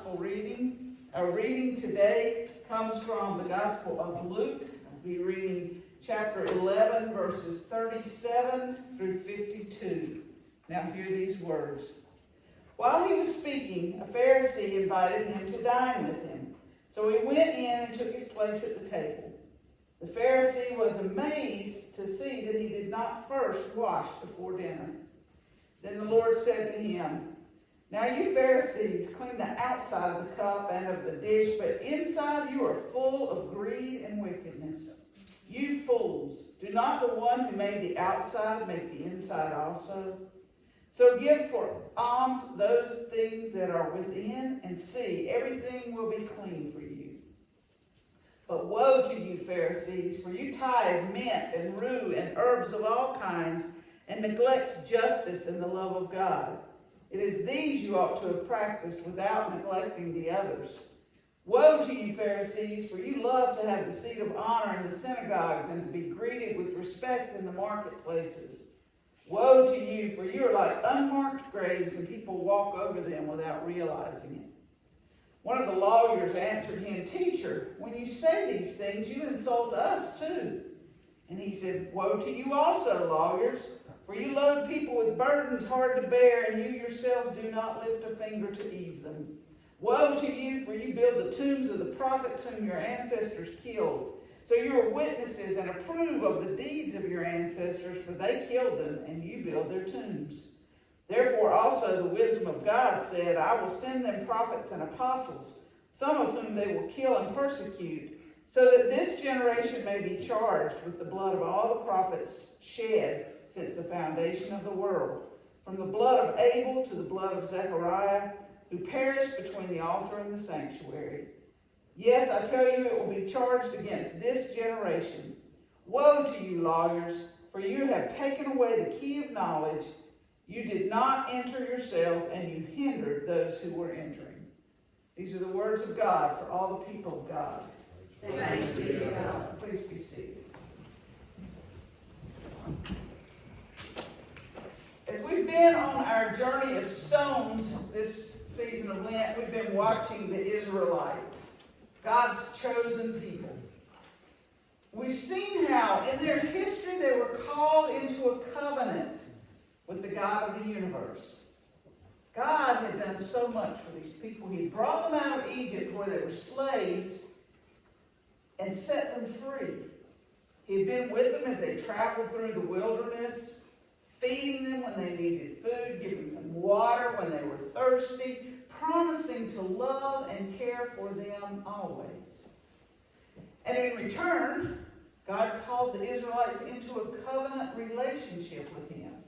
gospel reading. Our reading today comes from the Gospel of Luke. I'll be reading chapter 11, verses 37 through 52. Now hear these words. While he was speaking, a Pharisee invited him to dine with him. So he went in and took his place at the table. The Pharisee was amazed to see that he did not first wash before dinner. Then the Lord said to him, "Now you Pharisees clean the outside of the cup and of the dish, but inside you are full of greed and wickedness. You fools, do not the one who made the outside make the inside also? So give for alms those things that are within, and see, everything will be clean for you. But woe to you, Pharisees, for you tithe mint and rue and herbs of all kinds, and neglect justice and the love of God. It is these you ought to have practiced without neglecting the others. Woe to you, Pharisees, for you love to have the seat of honor in the synagogues and to be greeted with respect in the marketplaces. Woe to you, for you are like unmarked graves, and people walk over them without realizing it." One of the lawyers answered him, "Teacher, when you say these things, you insult us too." And he said, "Woe to you also, lawyers, for you load people with burdens hard to bear, and you yourselves do not lift a finger to ease them. Woe to you, for you build the tombs of the prophets whom your ancestors killed. So you are witnesses and approve of the deeds of your ancestors, for they killed them, and you build their tombs. Therefore also the wisdom of God said, I will send them prophets and apostles, some of whom they will kill and persecute, so that this generation may be charged with the blood of all the prophets shed since the foundation of the world, from the blood of Abel to the blood of Zechariah, who perished between the altar and the sanctuary. Yes, I tell you, it will be charged against this generation. Woe to you, lawyers, for you have taken away the key of knowledge. You did not enter yourselves, and you hindered those who were entering." These are the words of God for all the people of God. Thanks be to God. Please be seated. As we've been on our journey of stones this season of Lent, we've been watching the Israelites, God's chosen people. We've seen how in their history they were called into a covenant with the God of the universe. God had done so much for these people. He brought them out of Egypt where they were slaves and set them free. He had been with them as they traveled through the wilderness, feeding them when they needed food, giving them water when they were thirsty, promising to love and care for them always. And in return, God called the Israelites into a covenant relationship with Him.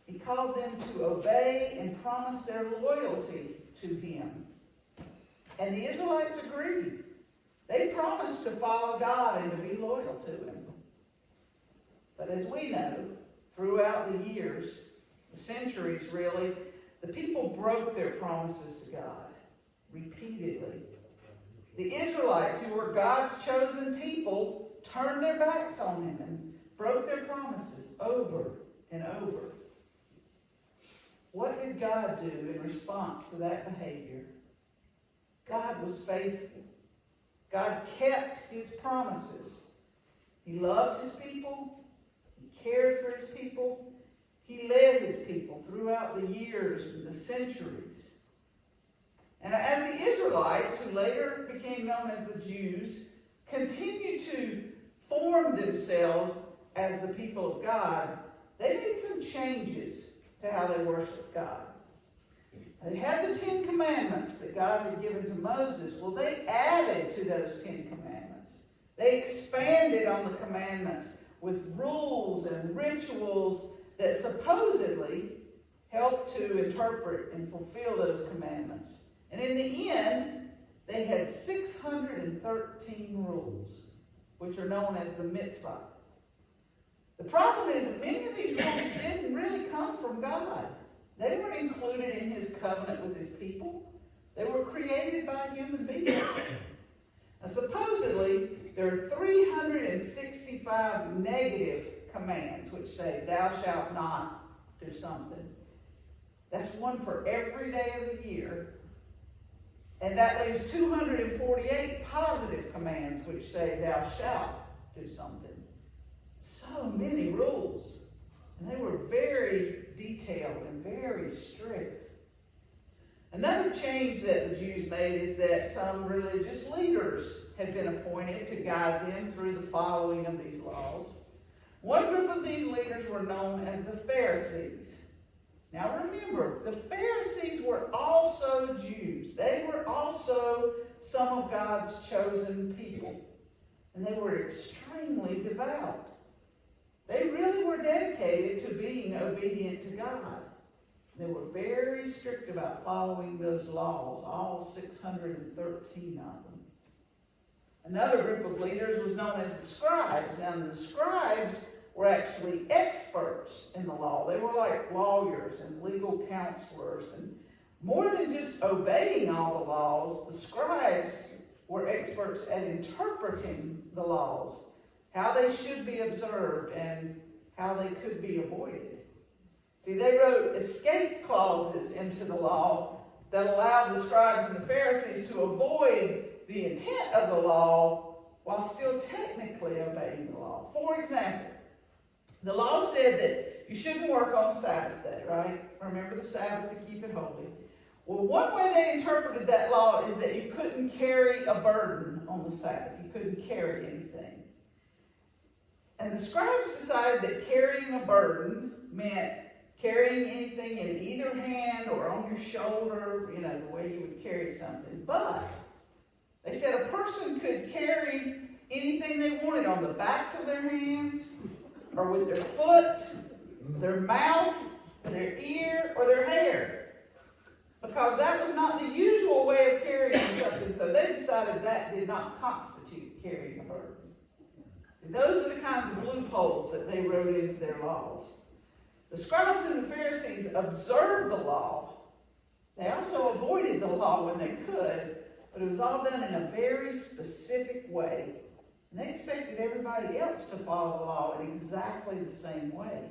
He called them to obey and promise their loyalty to Him. And the Israelites agreed. They promised to follow God and to be loyal to Him. But as we know, throughout the years, the centuries really, the people broke their promises to God repeatedly. The Israelites, who were God's chosen people, turned their backs on Him and broke their promises over and over. What did God do in response to that behavior? God was faithful. God kept His promises. He loved His people. He cared for His people. He led His people throughout the years and the centuries. And as the Israelites, who later became known as the Jews, continued to form themselves as the people of God, they made some changes to how they worshiped God. They had the 10 Commandments that God had given to Moses. Well, they added to those 10 Commandments. They expanded on the commandments with rules and rituals that supposedly helped to interpret and fulfill those commandments. And in the end, they had 613 rules, which are known as the mitzvah. The problem is that many of these rules didn't really come from God. They weren't included in His covenant with His people. They were created by human beings. Now, supposedly, there are 365 negative commands which say, "Thou shalt not do something." That's one for every day of the year. And that leaves 248 positive commands which say, thou shalt do something. So many rules. And they were very detailed and very strict. Another change that the Jews made is that some religious leaders had been appointed to guide them through the following of these laws. One group of these leaders were known as the Pharisees. Now remember, the Pharisees were also Jews. They were also some of God's chosen people. And they were extremely devout. They really were dedicated to being obedient to God. They were very strict about following those laws, all 613 of them. Another group of leaders was known as the scribes. Now, the scribes were actually experts in the law. They were like lawyers and legal counselors. And more than just obeying all the laws, the scribes were experts at interpreting the laws, how they should be observed and how they could be avoided. See, they wrote escape clauses into the law that allowed the scribes and the Pharisees to avoid the intent of the law while still technically obeying the law. For example, the law said that you shouldn't work on Sabbath day, right? Remember the Sabbath to keep it holy. Well, one way they interpreted that law is that you couldn't carry a burden on the Sabbath. You couldn't carry anything. And the scribes decided that carrying a burden meant carrying anything in either hand or on your shoulder, the way you would carry something. But they said a person could carry anything they wanted on the backs of their hands, or with their foot, their mouth, their ear, or their hair. Because that was not the usual way of carrying something, so they decided that did not constitute carrying a burden. See, those are the kinds of loopholes that they wrote into their laws. The scribes and the Pharisees observed the law. They also avoided the law when they could, but it was all done in a very specific way. And they expected everybody else to follow the law in exactly the same way.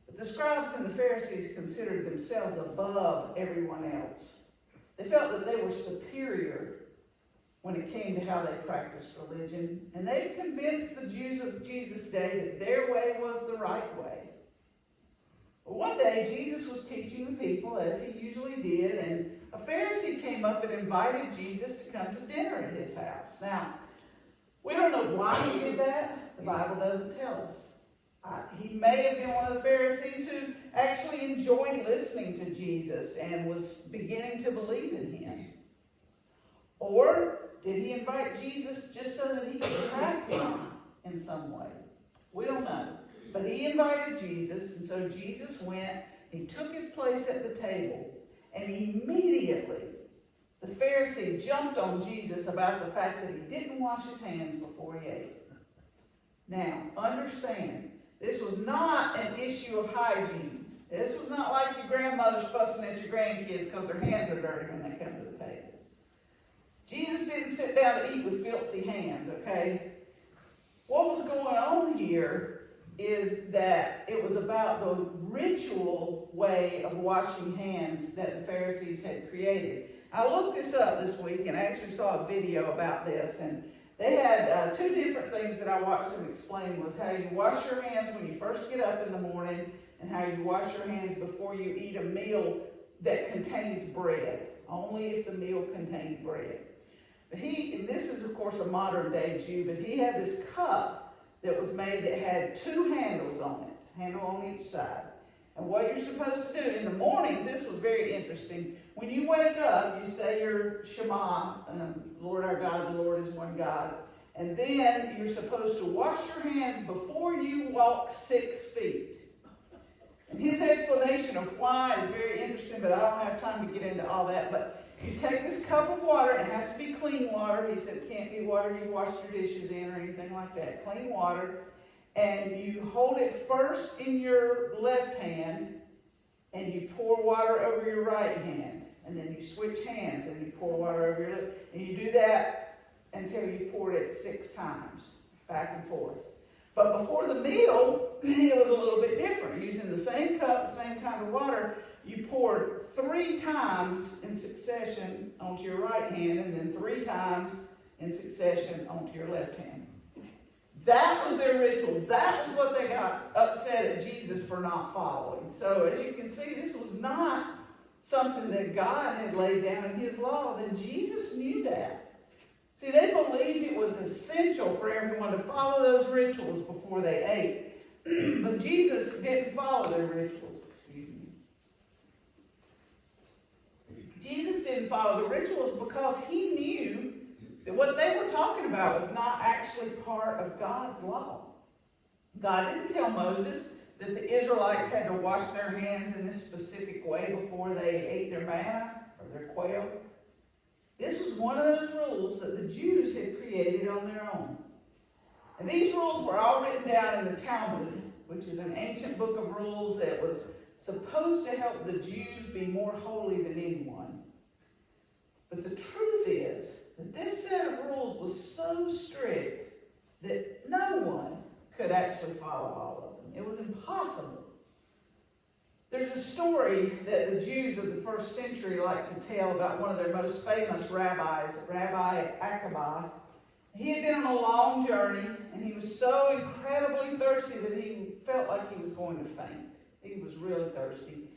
But the scribes and the Pharisees considered themselves above everyone else. They felt that they were superior when it came to how they practiced religion. And they convinced the Jews of Jesus' day that their way was the right way. Well, one day, Jesus was teaching the people, as he usually did, and a Pharisee came up and invited Jesus to come to dinner at his house. Now, we don't know why he did that. The Bible doesn't tell us. He may have been one of the Pharisees who actually enjoyed listening to Jesus and was beginning to believe in him. Or did he invite Jesus just so that he could trap him in some way? We don't know. But he invited Jesus, and so Jesus went. He took his place at the table, and immediately the Pharisee jumped on Jesus about the fact that he didn't wash his hands before he ate. Now, understand, this was not an issue of hygiene. This was not like your grandmother's fussing at your grandkids because their hands are dirty when they come to the table. Jesus didn't sit down to eat with filthy hands, okay? What was going on here is that it was about the ritual way of washing hands that the Pharisees had created. I looked this up this week, and I actually saw a video about this, and they had two different things that I watched them explain, was how you wash your hands when you first get up in the morning, and how you wash your hands before you eat a meal that contains bread, only if the meal contained bread. But and this is of course a modern day Jew, but he had this cup that was made that had two handles on it, handle on each side. And what you're supposed to do in the mornings, this was very interesting. When you wake up, you say your Shema, Lord our God, the Lord is one God. And then you're supposed to wash your hands before you walk 6 feet. And his explanation of why is very interesting, but I don't have time to get into all that. But you take this cup of water, and it has to be clean water. He said it can't be water you wash your dishes in or anything like that. Clean water. And you hold it first in your left hand, and you pour water over your right hand. And then you switch hands, and you pour water over your left. And you do that until you poured it 6 times, back and forth. But before the meal, it was a little bit different. Using the same cup, the same kind of water, you pour 3 times in succession onto your right hand and then 3 times in succession onto your left hand. That was their ritual. That was what they got upset at Jesus for not following. So as you can see, this was not something that God had laid down in his laws, and Jesus knew that. See, they believed it was essential for everyone to follow those rituals before they ate. But Jesus didn't follow their rituals. Excuse me. Jesus didn't follow the rituals because he knew that what they were talking about was not actually part of God's law. God didn't tell Moses that the Israelites had to wash their hands in this specific way before they ate their manna or their quail. This was one of those rules that the Jews had created on their own. And these rules were all written down in the Talmud, which is an ancient book of rules that was supposed to help the Jews be more holy than anyone. But the truth is that this set of rules was so strict that no one could actually follow all of them. It was impossible. There's a story that the Jews of the first century like to tell about one of their most famous rabbis, Rabbi Akiba. He had been on a long journey, and he was so incredibly thirsty that he felt like he was going to faint. He was really thirsty.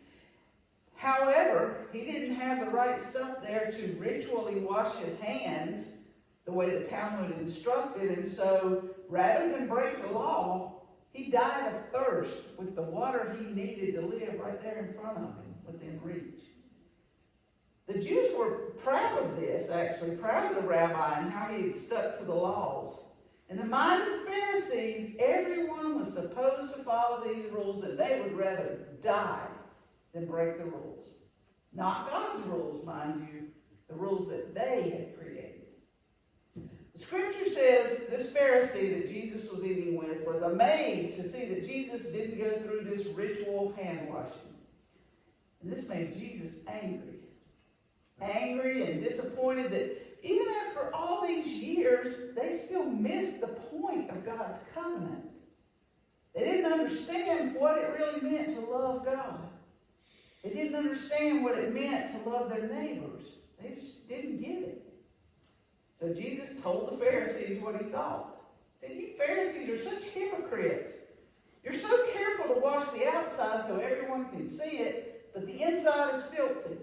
However, he didn't have the right stuff there to ritually wash his hands the way the Talmud instructed, and so rather than break the law, he died of thirst with the water he needed to live right there in front of him, within reach. The Jews were proud of this, actually, proud of the rabbi and how he had stuck to the laws. In the mind of the Pharisees, everyone was supposed to follow these rules, and they would rather die than break the rules. Not God's rules, mind you, the rules that they had created. The scripture says this Pharisee that Jesus was eating with was amazed to see that Jesus didn't go through this ritual hand washing. And this made Jesus angry. Angry and disappointed that even after all these years, they still missed the point of God's covenant. They didn't understand what it really meant to love God. They didn't understand what it meant to love their neighbors. They just didn't get it. So Jesus told the Pharisees what he thought. He said, "You Pharisees are such hypocrites. You're so careful to wash the outside so everyone can see it, but the inside is filthy."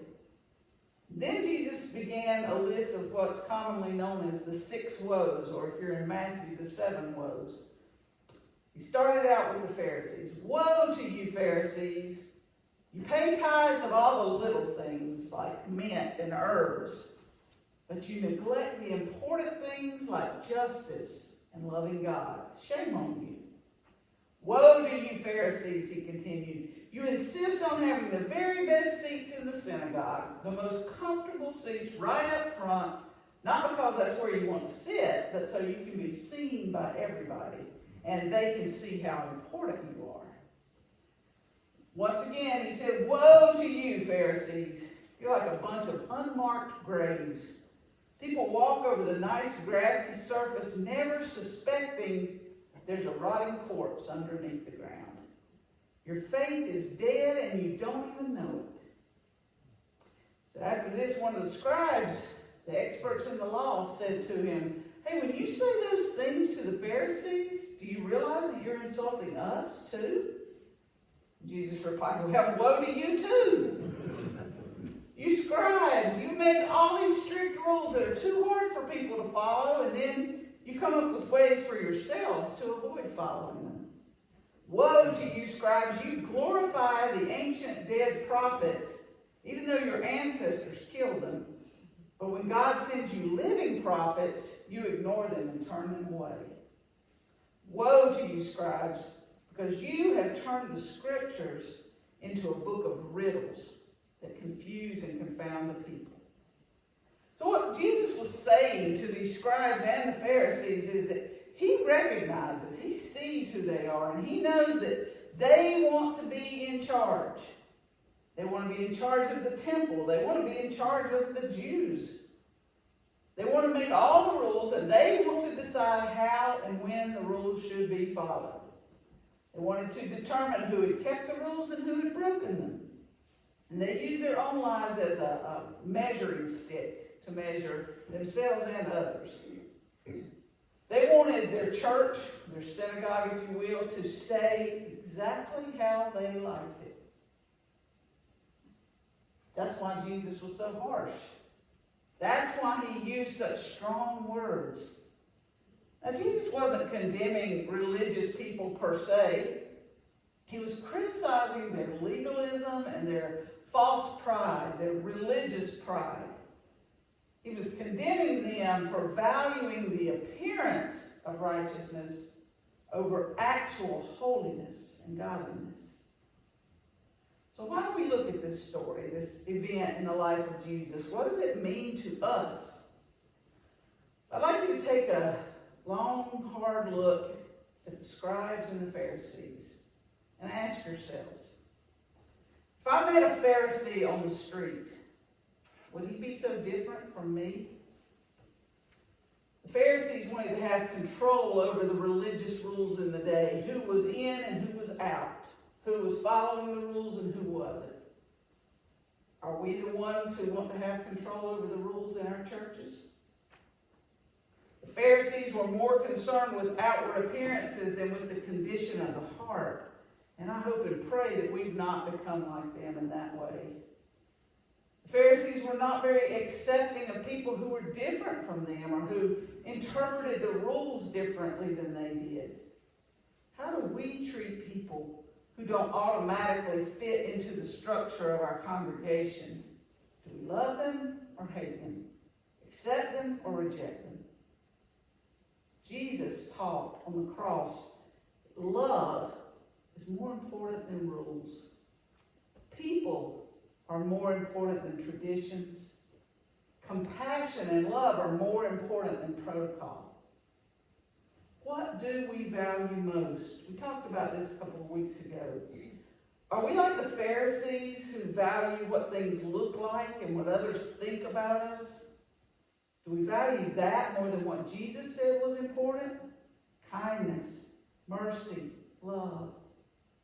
Then Jesus began a list of what's commonly known as the 6 woes, or if you're in Matthew, the 7 woes. He started out with the Pharisees. "Woe to you, Pharisees! You pay tithes of all the little things like mint and herbs, but you neglect the important things like justice and loving God. Shame on you. Woe to you, Pharisees," he continued. "You insist on having the very best seats in the synagogue, the most comfortable seats right up front, not because that's where you want to sit, but so you can be seen by everybody, and they can see how important you are." Once again, he said, "Woe to you, Pharisees. You're like a bunch of unmarked graves. People walk over the nice grassy surface, never suspecting that there's a rotting corpse underneath the ground. Your faith is dead and you don't even know it." So after this, one of the scribes, the experts in the law, said to him, "Hey, when you say those things to the Pharisees, do you realize that you're insulting us too?" Jesus replied, "Well, woe to you too. You scribes, you make all these strict rules that are too hard for people to follow, and then you come up with ways for yourselves to avoid following them. Woe to you, scribes, you glorify the ancient dead prophets, even though your ancestors killed them. But when God sends you living prophets, you ignore them and turn them away. Woe to you, scribes, because you have turned the scriptures into a book of riddles that confuse and confound the people." So what Jesus was saying to these scribes and the Pharisees is that he recognizes, he sees who they are, and he knows that they want to be in charge. They want to be in charge of the temple. They want to be in charge of the Jews. They want to make all the rules, and they want to decide how and when the rules should be followed. They wanted to determine who had kept the rules and who had broken them. And they used their own lives as a measuring stick to measure themselves and others. They wanted their church, their synagogue, if you will, to stay exactly how they liked it. That's why Jesus was so harsh. That's why he used such strong words. Now, Jesus wasn't condemning religious people per se. He was criticizing their legalism and their false pride, their religious pride. He was condemning them for valuing the appearance of righteousness over actual holiness and godliness. So why do we look at this story, this event in the life of Jesus? What does it mean to us? I'd like you to take a long, hard look at the scribes and the Pharisees and ask yourselves, if I met a Pharisee on the street, would he be so different from me? The Pharisees wanted to have control over the religious rules in the day, who was in and who was out, who was following the rules and who wasn't. Are we the ones who want to have control over the rules in our churches? The Pharisees were more concerned with outward appearances than with the condition of the heart. And I hope and pray that we've not become like them in that way. The Pharisees were not very accepting of people who were different from them or who interpreted the rules differently than they did. How do we treat people who don't automatically fit into the structure of our congregation? Do we love them or hate them? Accept them or reject them? Jesus taught on the cross that love is more important than rules. People are more important than traditions. Compassion and love are more important than protocol. What do we value most? We talked about this a couple of weeks ago. Are we like the Pharisees who value what things look like and what others think about us? Do we value that more than what Jesus said was important? Kindness, mercy, love.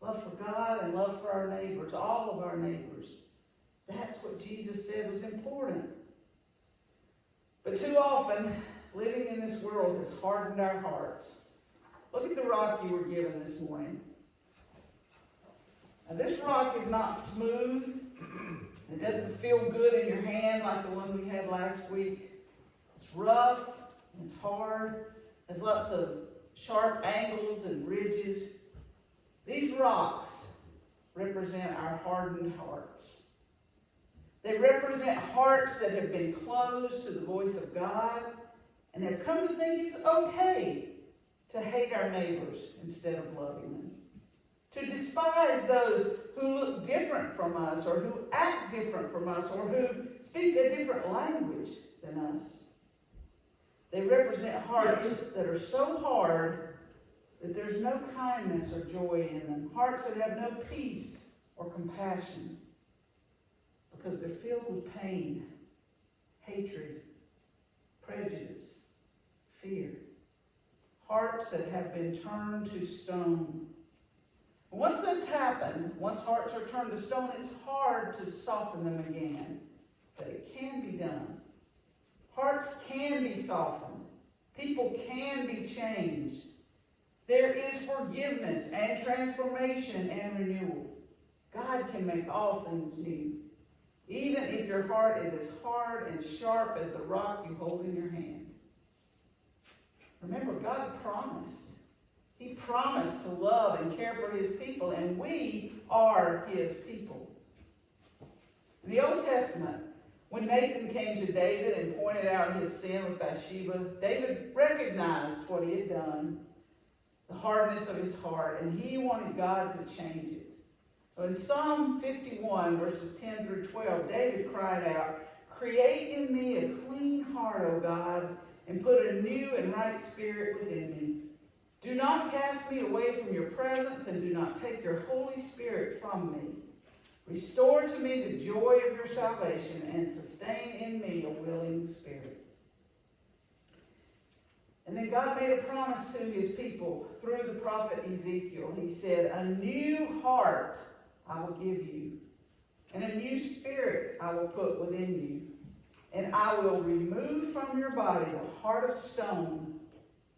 Love for God and love for our neighbors, all of our neighbors. That's what Jesus said was important. But too often, living in this world has hardened our hearts. Look at the rock you were given this morning. Now, this rock is not smooth. It doesn't feel good in your hand like the one we had last week. It's rough. It's hard. There's lots of sharp angles and ridges. These rocks represent our hardened hearts. They represent hearts that have been closed to the voice of God and have come to think it's okay to hate our neighbors instead of loving them. To despise those who look different from us or who act different from us or who speak a different language than us. They represent hearts that are so hard that there's no kindness or joy in them. Hearts that have no peace or compassion because they're filled with pain, hatred, prejudice, fear. Hearts that have been turned to stone. And once that's happened, once hearts are turned to stone, it's hard to soften them again. But it can be done. Hearts can be softened. People can be changed. There is forgiveness and transformation and renewal. God can make all things new, even if your heart is as hard and sharp as the rock you hold in your hand. Remember, God promised. He promised to love and care for his people, and we are his people. In the Old Testament, when Nathan came to David and pointed out his sin with Bathsheba, David recognized what he had done, the hardness of his heart, and he wanted God to change it. So in Psalm 51, verses 10 through 12, David cried out, "Create in me a clean heart, O God, and put a new and right spirit within me. Do not cast me away from your presence, and do not take your Holy Spirit from me. Restore to me the joy of your salvation, and sustain in me a willing spirit." And then God made a promise to his people through the prophet Ezekiel. He said, "A new heart I will give you, and a new spirit I will put within you. And I will remove from your body the heart of stone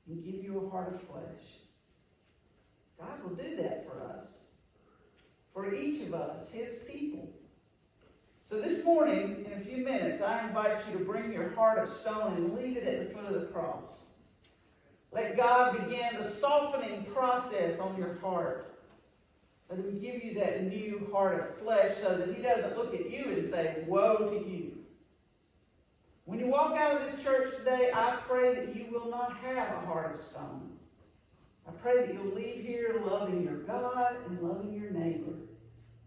and give you a heart of flesh. God will do that for us, for each of us, his people. So this morning, in a few minutes, I invite you to bring your heart of stone and leave it at the foot of the cross. Let God begin the softening process on your heart. Let him give you that new heart of flesh so that he doesn't look at you and say, woe to you. When you walk out of this church today, I pray that you will not have a heart of stone. I pray that you'll leave here loving your God and loving your neighbor,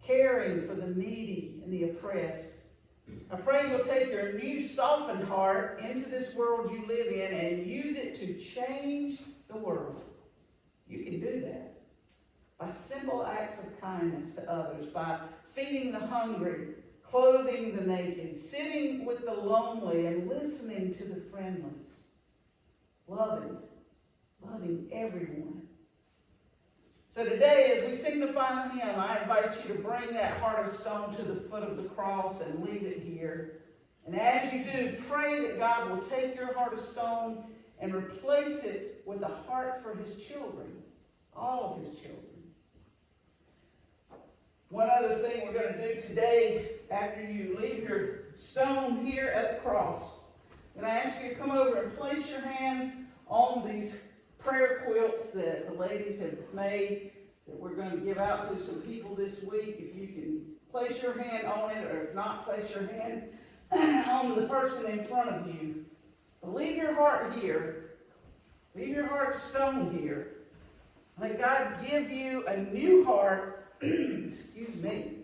caring for the needy and the oppressed. I pray you'll take your new softened heart into this world you live in and use it to change the world. You can do that by simple acts of kindness to others, by feeding the hungry, clothing the naked, sitting with the lonely, and listening to the friendless. Loving everyone. So today, as we sing the final hymn, I invite you to bring that heart of stone to the foot of the cross and leave it here. And as you do, pray that God will take your heart of stone and replace it with a heart for his children, all of his children. One other thing we're going to do today, after you leave your stone here at the cross, I'm going to ask you to come over and place your hands on these prayer quilts that the ladies have made that we're going to give out to some people this week. If you can place your hand on it, or if not, place your hand on the person in front of you. But leave your heart here. Leave your heart of stone here. Let God give you a new heart, excuse me,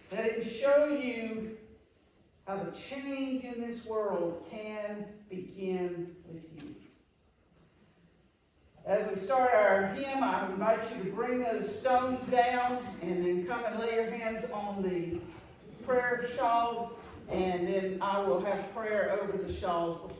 that it can show you how the change in this world can begin with you. As we start our hymn, I invite you to bring those stones down and then come and lay your hands on the prayer shawls, and then I will have prayer over the shawls before